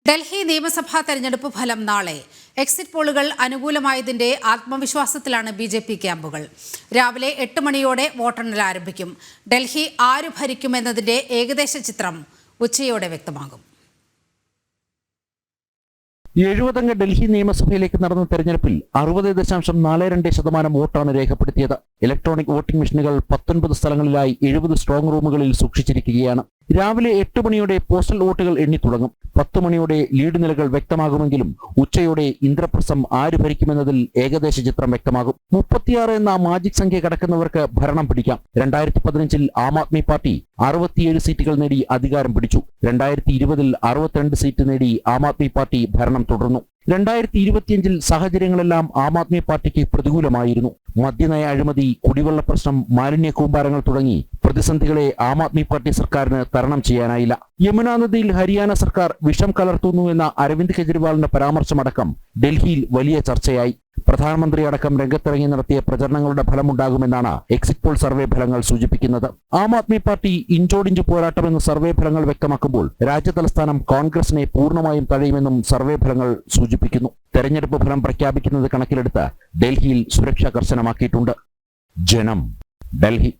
ഡൽഹി നിയമസഭാ തെരഞ്ഞെടുപ്പ് ഫലം നാളെ. എക്സിറ്റ് പോളുകൾ അനുകൂലമായതിന്റെ ആത്മവിശ്വാസത്തിലാണ് ബി.ജെ.പി ക്യാമ്പുകൾ. രാവിലെ 8 മണിയോടെ വോട്ടെണ്ണൽ ആരംഭിക്കും. ഡൽഹി ആരു ഭരിക്കുമെന്നതിന്റെ ഏകദേശ ചിത്രം ഉച്ചയോടെ വ്യക്തമാകും. 70 അംഗ ഡൽഹി നിയമസഭയിലേക്ക് നടന്ന തെരഞ്ഞെടുപ്പിൽ 60.42% വോട്ടാണ് രേഖപ്പെടുത്തിയത്. ഇലക്ട്രോണിക് വോട്ടിംഗ് മെഷീനുകൾ 19 സ്ഥലങ്ങളിലായി 70 സ്ട്രോങ് റൂമുകളിൽ സൂക്ഷിച്ചിരിക്കുകയാണ്. രാവിലെ 8 മണിയോടെ പോസ്റ്റൽ വോട്ടുകൾ എണ്ണിത്തുടങ്ങും. 10 മണിയോടെ ലീഡ് നിലകൾ വ്യക്തമാകുമെങ്കിലും ഉച്ചയോടെ ഇന്ദ്രപ്രസ്ഥം ആര് ഭരിക്കുമെന്നതിൽ ഏകദേശ ചിത്രം വ്യക്തമാകും. 36 എന്ന മാജിക് സംഖ്യ കടക്കുന്നവർക്ക് ഭരണം പിടിക്കാം. 2015-ൽ ആം ആദ്മി പാർട്ടി 67 സീറ്റുകൾ നേടി അധികാരം പിടിച്ചു. 2020-ൽ 62 സീറ്റ് നേടി ആം ആദ്മി പാർട്ടി ഭരണം തുടർന്നു. 2025-ൽ സാഹചര്യങ്ങളെല്ലാം ആം ആദ്മി പാർട്ടിക്ക് പ്രതികൂലമായിരുന്നു. മദ്യനയ അഴിമതി, കുടിവെള്ള പ്രശ്നം, മാലിന്യ കൂമ്പാരങ്ങൾ തുടങ്ങി പ്രതിസന്ധികളെ ആം ആദ്മി പാർട്ടി സർക്കാരിന് തരണം ചെയ്യാനായില്ല. യമുനാ നദിയിൽ ഹരിയാന സർക്കാർ വിഷം കലർത്തുന്നുവെന്ന അരവിന്ദ് കെജ്രിവാളിന്റെ പരാമർശമടക്കം ഡൽഹിയിൽ വലിയ ചർച്ചയായി. പ്രധാനമന്ത്രി അടക്കം രംഗത്തിറങ്ങി നടത്തിയ പ്രചരണങ്ങളുടെ ഫലമുണ്ടാകുമെന്നാണ് എക്സിറ്റ് പോൾ സർവേ ഫലങ്ങൾ സൂചിപ്പിക്കുന്നത്. ആം ആദ്മി പാർട്ടി ഇഞ്ചോടിഞ്ച് പോരാട്ടമെന്ന് സർവേ ഫലങ്ങൾ വ്യക്തമാക്കുമ്പോൾ രാജ്യതലസ്ഥാനം കോൺഗ്രസിനെ പൂർണ്ണമായും തഴയുമെന്നും സർവേ ഫലങ്ങൾ സൂചിപ്പിക്കുന്നു. തെരഞ്ഞെടുപ്പ് ഫലം പ്രഖ്യാപിക്കുന്നത് കണക്കിലെടുത്ത് ഡൽഹിയിൽ സുരക്ഷ കർശനമാക്കിയിട്ടുണ്ട്. ജനം, ഡൽഹി.